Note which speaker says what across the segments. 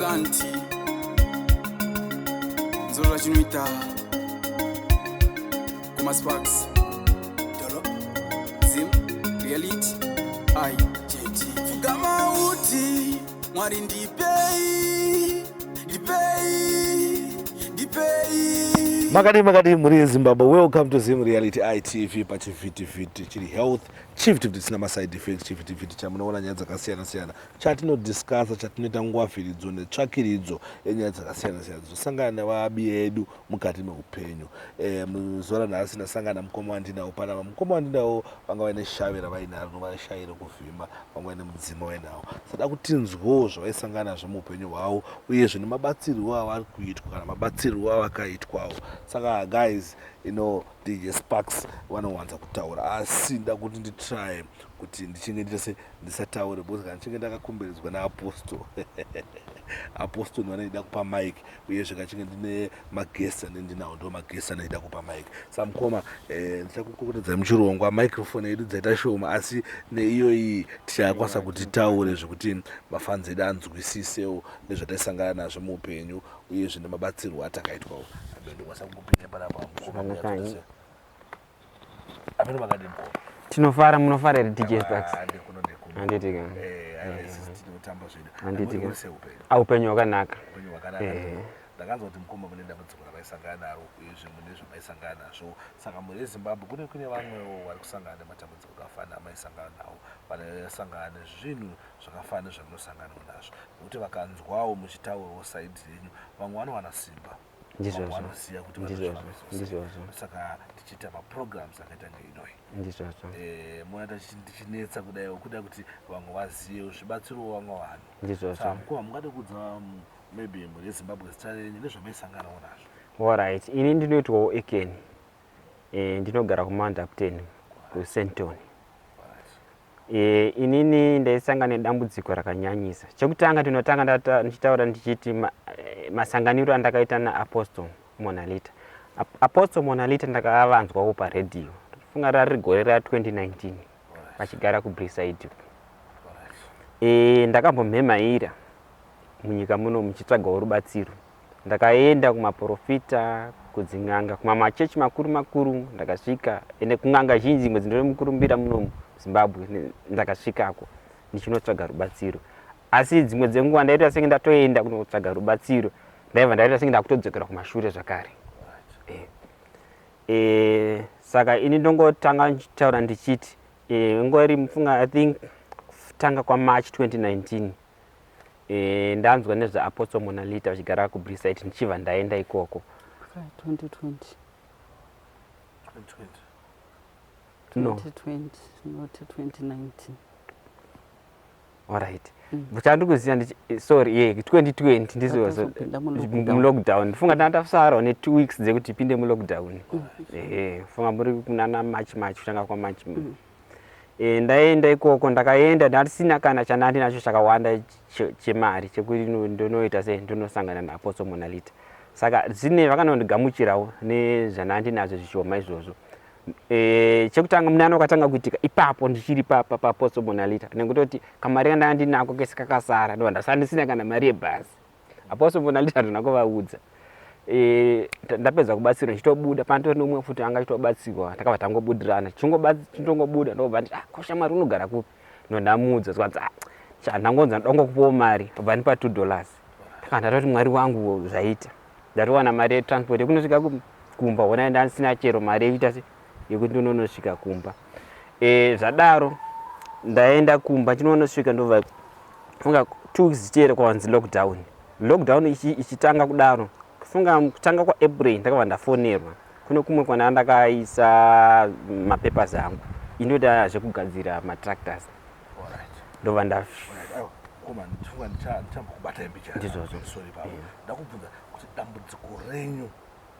Speaker 1: kanti Zola chinoita Kuma Sparks Dolo Zim Reality IJT Fugama uti Mwari ndipei
Speaker 2: Makati muri Zimbabwe. Welcome to Zim Reality ITV pachivhitivhiti chiri health chivhitivhiti chisina maside effects. Chivhitivhiti chamunoona nyaya dzakasiyana siyana chatinodiscussa chatinoita ngwafiridzo netsvakiridzo yenyaya dzakasiyana siyana dzosangana nevabi edu mukati meupenyu. Muzuva ranhasi ndasangana mukoma wandinawo panapa. Mukoma wandinawo vanga vaine shavi ravainaro rinova shavi rekuvhima, vanga vaine mudzima wainawo. Sada kutinzwawo zvavaisangana nazvo muupenyu hwavo uyezve nemabatsirwo avari kuitwa kana mabatsirwo avakaitwawo. Saka guys, you know, DJ Sparks vanowanza kutaura asi nda kuti nditry kuti ndichinge ndisataure because kana ndichinge ndakakomberedzwa naapostle apostle vanoida kupa mic uyezve kachinge ndine magesi andinawo ndo magesi anoida kupa mic. Saka mukoma ndichakukokotedza muchirongwa microphone yedu dzaita shoma asi neiyo iyi tichakwanisa kuti taure zvekuti mafans edu anzwisisewo nezvataisangana nazvo muupenyu uyezve nemabatsirwo atakaitwawo.
Speaker 3: Tinofara munofara ere DJ Sparks? Handitika. Handitika. Upenyu hwakanaka.
Speaker 2: Ndakanzwa kuti mukoma mune dambudziko ravaisangana naro uyezve mune zvamaisangana nazvo. Saka muri Zimbabwe kune vamwewo vari kusangana nematambudziko akafanana amaisangana nawo, vanasangana nezvinhu zvakafanana nezvamunosanganawo nazvo. Nokuti vakanzwawo muchitaurawo saidi yenyu vamwe vanowana simba. Vanoziva kuti vanozvizvo. Saka tichiita maprograms akaita ngeinoyi. Mona tichinetsa kudayo kuda kuti vamwe vazive zvibatsiro vamwe vanhu. Saka mukoma mungade kudza maybe muri Zimbabwe zita renyu nezvamaisanganawo nazvo.
Speaker 3: Alright, ini ndinoitwawo Ekeni. Ndinogara kuMandapten kuSenton. Inini ndaisangana nedambudziko rakanyanyisa. Chekutanga ndinotanga ndichitaura ndichiti masanganiro andakaita naApostle Monalita. Apostle Monalita ndakavanzwawo paredhiyo. Funga rari gore ra2019 vachigara kuBriside. Ndakambomhemaira munyika muno muchitsvagawo rubatsiro. Ndakaenda kumaprofita, kudzin'anga, kumamachechi makuru ndakasvika, ende kun'anga zhinji dzimwe dzindori mukurumbira muno Zimbabwe ndakasvikako ndichinotsvaga rubatsiro. Asi dzimwe dzenguva ndaita senge ndatoenda kunotsvaga rubatsiro ndaibva ndaita senge ndakutodzokera kumashure zvakare. Saka ini ndongotanga ndichitaura ndichiti ngori mufunga I think tanga kwaMarch 2019 ndanzwa nezvaApostle Monalita vachigara kuBriside ndichibva ndaenda ikoko.
Speaker 4: 2020.
Speaker 3: No.
Speaker 4: 2020, not 2019.
Speaker 3: Alright. Muchandikuziva sorry 2020 ndizo mulockdown. Funga ndandafara ne 2 weeks dzekuti pinde mulockdown. Funga muri kunana March kutanga kwaMarch. Ndaenda ikoko ndakaenda ndasina kana chandinacho chakawanda chemari chekuti ndonoita sei ndonosangana naApostle Monalita. Saka dzine vakanondigamuchirawo nezvanandinazo zvishoma izvozvo. Chekutanga munana wakatanga kuitika ipapo ndichiri paApostle Monalita nekutoti kamari kanda ndinako kese kakasara ndo ndasandisina kana mari yebhasi. Apostle Monalita ndinakovaudza. Ndapedza kubatsirwa ndichitobuda pantori nomwe futi anga chitobatsirwa ndakabva tangobudirana chintongobuda ndobva nditi kosha mari unogara kupi ndondamudza zvanzi chandangonza ndongokupawo mari bva ndipa $2 ndakandati mwari wangu zvaita ndatowana mari yetransport yekunosvika kumba ona ndasina chero mari yekuita yekuti ndonosvika kumba. Zvadaro ndaenda kumba chinonosvika ndobva funga 2 weeks chero kwanzi lockdown ichitanga kudaro. Funga kutanga kwaApril ndakabva ndafonerwa kuno kumwe kwana ndakaisa mapepa zangu inoda zvekugadzira matractors. Ndobva
Speaker 2: koma ndifunga ndichambokubata imbicha sorry baba. Ndakubvunza kuti dambudziko renyu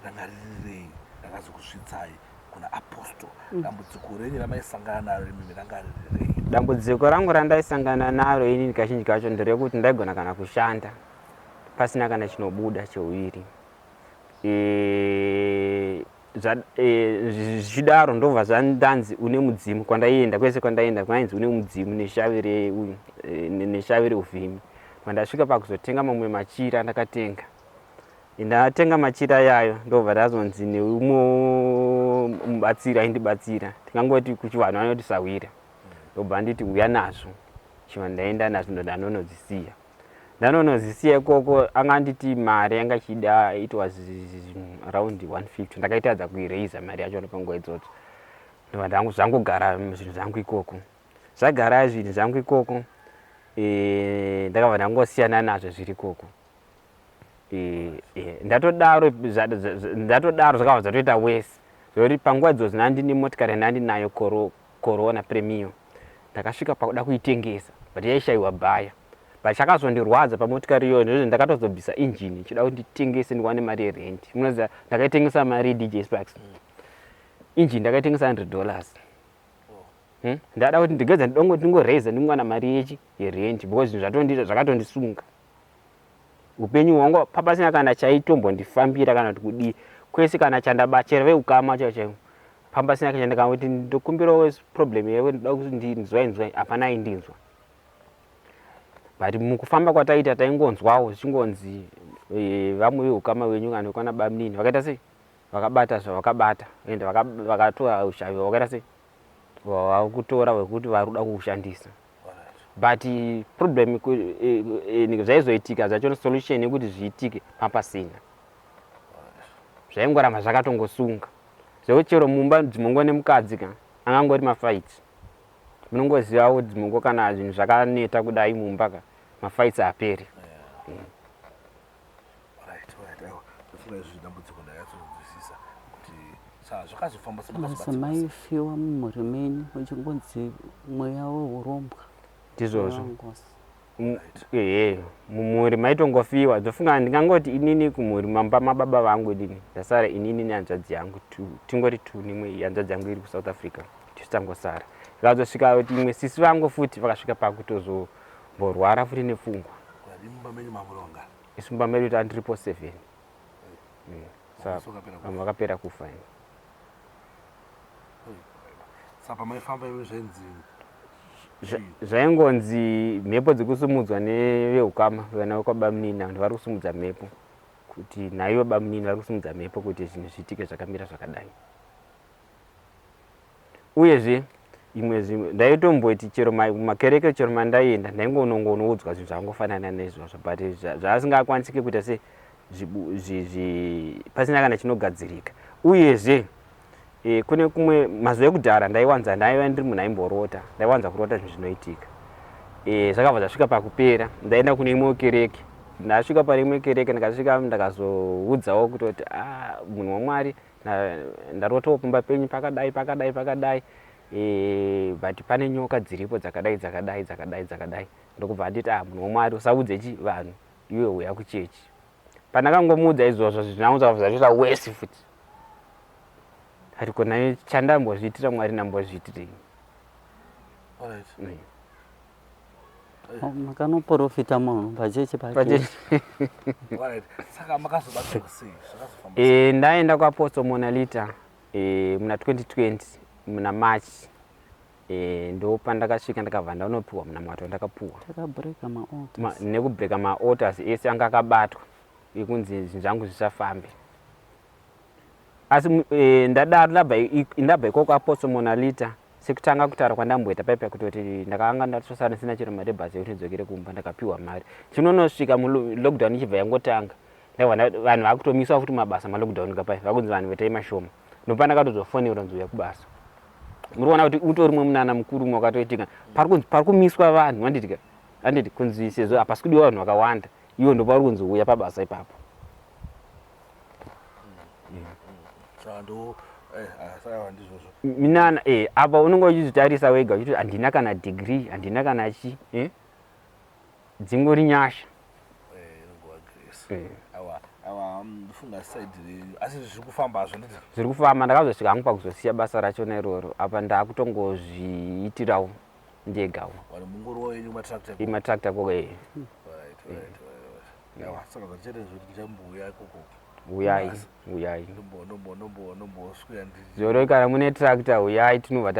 Speaker 2: rangarirei rakazokusvitsai kuna Apostle. Dambudziko renyu ramaisangana naro mimi rangarirei?
Speaker 3: Dambudziko rangu randaisangana naro ini kazhinji kacho nderekuti ndaigona kana kushanda pasina kana chinobuda cheuiri. Zvidaro ndobva zvandanzi une mudzimu kwandaienda kwese kwandaenda kwainzi une mudzimu neshavi reuvhimi. Mandasvika pakuzotenga mamwe machira ndakatenga. Ndatenga machira yayo ndobva ndazonzi neumwe mubatsiri aindibatsira. Tikangoti kuchivanhu vanoti sawira. Ndobva nditi uya nazvo. Chimwe ndaenda nazvo ndanonozisiya. Ndanonozisiya ikoko anganditi mari yanga chida it was around 150. Ndakaitadza kuiraisa mari yacho panguva idzodzo. Ndobva ndangu zvangogara zvinhu zvangu ikoko. Zvagara zvinhu zvangu ikoko. Ndakabva ndangosiyana nazvo zviri ikoko. Ndatodaro zvakabva zvatoita wese. Zvori panguva idzodzo ndandine motikari yandinayo Corona Premium. Ndakasvika pakuda kuitengesa, but yaishayiwa bhaya. Chakazondirwadza pamotikari iyoyo ndozvo ndakatozobvisa injini chida kuti nditengese ndiwane mari yerent. Munoziva ndakaitengesa mari DJ Sparks. Injini ndakaitengesa $100. Ndada kuti ndigedza ndingoreza ndingwana mari yerent because zvinhu zvakatondisunga. Upenyu hwangu papasina kana chaitombondifambira kana kuti kudii. Kwese kana chandabachera veukama chaiwo. Pambasina kana ndakati ndokumbirawo problem yewe ndoda kuti ndinzwa hapana indinzwa. But mukufamba kwataita taingonzwawo zvichingonzi vamwe veukama wenyu kana kwana bamnini vakaita sei vakabata zvavakabata ende vakatora ushavi vakaita sei vakutora wekuti varuda kuushandisa. But problem zvaizoitika zvacho solution yekuti zviitike papasina. Zvaingoramba zvakatongosunga. Chero mumba dzimongo nemukadzi ka angangori mafight. Munongozivawo dzimongo kana zvinhu zvakaneta kudai mumba ka mafights aperi.
Speaker 4: Maifiwa mumhuri menyu uchingonzi mweya wehurombwa.
Speaker 3: Ndizvozvo. Mumhuri maitongofiwa. Ndofunga ndingangoti inini kumhuri mamba mababa vangu dini. Ndasara inini nehanzvadzi yangu tingori tu nimwe hanzvadzi yangu iri kuSouth Africa. Tichitangosara. Zvakazosvika kuti imwe sisi vangu futi vakasvika pakutozomborwara futi nepfungwa. Isu mumba medu tandiripo 7. Saka vakapera kufa.
Speaker 2: Saka maifamba zvenzi
Speaker 3: zvaingonzi mhepo dzekusumudzwa neveukama kana kwabamnini vanhu vari kusumudza mhepo kuti naivo bamnini vari kusumudza mhepo kuti zvinhu zviitike zvakamira zvakadai. Uyezve imwe zvimwe ndaitomboti chero makereke chero mandaienda ndaingonongoudzwa zvinhu zvangofanana neizvozvo but zvasingakwanisike kuita se pasina kana chinogadzirika. Uyezve kune kumwe mazuva ekudhara ndaiva ndiri munhu aimborota ndaiwanza kurota zvinhu zvinoitika. Zvakabva zvasvika pakupera ndaenda kune imwe kereke. Ndasvika pane imwe kereke ndikasvika ndakazoudzawo kutoti munhu waMwari ndarotawo pamba penyu pakadai but pane nyoka dziripo dzakadai. Ndokubva nditi munhu waMwari usaudze vanhu iwe uya kuchechi. Pandakangomuudza izvozvo zvinangudzwa zvazvita wese futi. Ati kona chandambozviitira Mwari ndambozviitirei.
Speaker 4: Makanoprofita munhu pachechi pake.
Speaker 2: Saka makazobatsirwa sei?
Speaker 3: Ndaenda kwaApostle Monalita muna 2020 muna March. Ndo pandakasvika ndakabva ndanopiwa muna Mwato ndakapuwa.
Speaker 4: Takabreka maaltars.
Speaker 3: Nekubreka maaltars ese anga akabatwa yekunzi zvinhu zvangu zvisafambe. Asi ndabva ikoko kwaApostle Monalita sekutanga kutaura kwandamboita paipa kutoti ndakanga ndatosara sina chero mari bhasi yekuti ndidzokere kumba ndakapiwa mari. Chinonosvika lockdown ichibva yangotanga vanhu vakutomiswa futi mabasa malockdown kapai vakunzi vanhu vetai mashoma. Ndopandakatozofonera nzuya kubasa. Muriona kuti utori mumwe munana mukuru mwakatoitika pari kumiswa vanhu anditi kunzi sezvo hapasi kudiwa vanhu vakawanda iwo ndo pari kunzi uya pabasa ipapo. Minana apa unenge uchizvitarisa wega uchiti handina kana degree handina kana chi dzingori nyasha.
Speaker 2: Funga side asi zviri kufamba zvo ndizvo.
Speaker 3: Zviri kufamba ndakazosvika hangu pakuzosiya basa racho neroro apa ndakutongozviitirawo ndegawo.
Speaker 2: Wari mungoro wenyu matractor.
Speaker 3: Imatractor koko
Speaker 2: Right. Yawa saka zvachete zvoti ndambuya ikoko.
Speaker 3: uyai
Speaker 2: nomboswera
Speaker 3: zvoro kana mune tractor uyai tinobva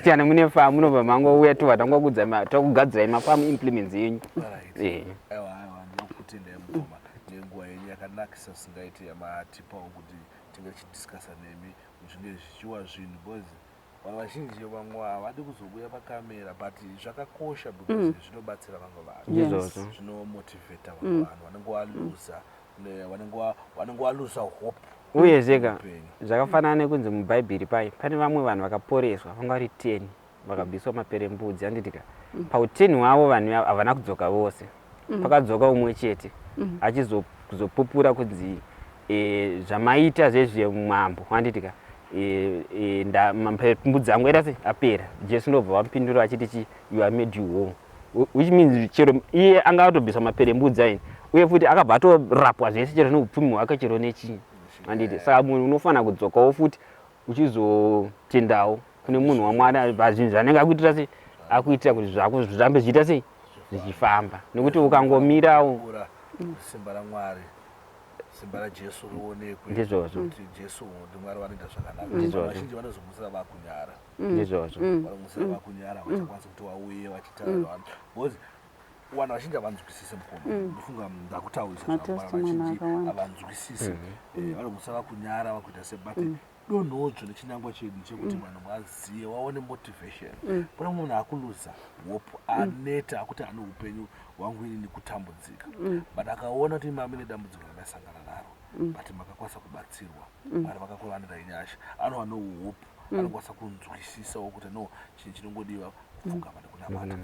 Speaker 3: kana mune famu munobva mangouya tobva takugadzirai mafamu implements yenyu.
Speaker 2: ndakutendai mukoma nenguva yenyu yakanakisa singaite yamatipawo kuti tinge tichidiscasa nemi zvinenge zvichiwa zvinhu because vanhu vazhinji vamwe havadi kuzobuya pakamera but zvakakosha because zvinobatsira vamwe vanhu zvinomotivheta vanhu vanenge valuza vanenge valuza hope.
Speaker 3: Uye zvega zvakafanana nekunzi mubhaibheri pane vamwe vanhu vakaporeswa vanga vari 10 vakabviswa maperembudzi anditika pa10 hwavo vanhu havana kudzoka vose pakadzoka umwe chete achizopupura kunzi zvamaita zvezvemwambo anditika maperembudzi angu era apera. Jesu ndobva vamupindura achiti you are made whole, which means chero iye anga atobviswa maperembudzi aini uye futi akabva atorapwa zvese chero neupfumi hwake chero nechii anditi. Saka munhu unofanira kudzokawo futi uchizotendawo kune munhu waMwari pazvinhu zvanenge akuitira sei akuitira kuti zvako zvirambe zviita sei zvichifamba, nekuti ukangomirawo
Speaker 2: simba raMwari simba raJesu rionekwe
Speaker 3: ndizvozvo
Speaker 2: kuti Jesu ndiMwari vanoita zvakanaka. Vazhinji vanozomusira vakunyara
Speaker 3: ndizvozvo
Speaker 2: vanomusira vakunyara vachakwanisa kuti vauye vachitaura vanhu because vanhu vazhinji havanzwisisi mukoma ndofunga ndakutaurisa vazhinji havanzwisisi vanomusira vakunyara vakuita sebati donhodzvo nechinangwa chedu chekuti vanhu vazive vaone motivation. Pana munhu akuluza hope aneta akuti ane upenyu hwangu ini kutambudzika but akaona kuti mami nedambudziko ramaisangana naro but makakwanisa kubatsirwa Mwari vakakuvanira nyasha anova nohope anokwanisa kunzwisisawo kuti no chinhu chinongodiwa kupfugama nekunamata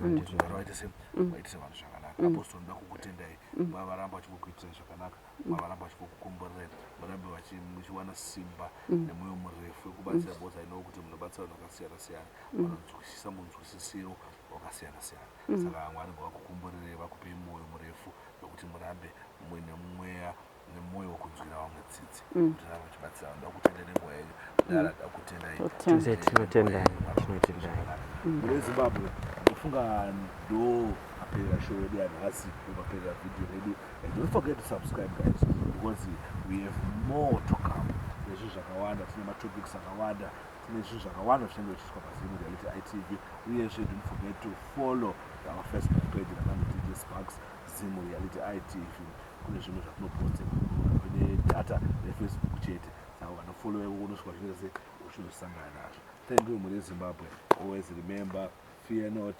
Speaker 2: vaitise vanhu zvakanaka. Apostoli ndoda kukutendai mavaramba vachikukuitirai zvakanaka mavaramba vachikukukomborera varambe muchiwana simba nemwoyo murefu wekubatsira boza inowo kuti munobatsira vanhu vakasiyana siyana vanonzwisisa munzwisisiro wakasiyana siyana. Saka Mwari ngavakukomborerei vakupei mwoyo murefu nokuti murambe muine mweya nemwoyo wekunzwira vamwe tsitsi kuti rava vachibatsira vanhu. Ndakutendai nenguva yenyu dara ndakutendai
Speaker 3: tinotendai
Speaker 2: mune Zimbabwe ndofunga ndo apera show yedu yanhasi apera video redu and don't forget to subscribe guys because we have more to come. Nezvinhu zvakawanda tine matopics akawanda tine zvinhu zvakawanda zvinenge zvichiiswa paZim Reality ITV uyezve don't forget to follow our Facebook page rakanzi DJ Sparks Zim Reality ITV. Kune zvinhu zvatinoposta kune data reFacebook chete saka vanofollowa unosvika zvese uchizosangana nazvo. Thank you mune Zimbabwe. Always remember, fear not,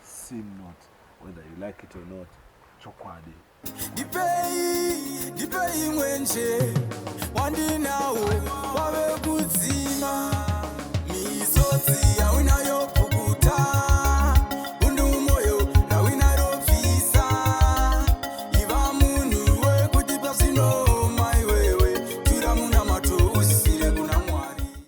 Speaker 2: sin not, whether you like it or not. Chokwadi.
Speaker 1: Dipei mwenje wandinawo wawe kudzima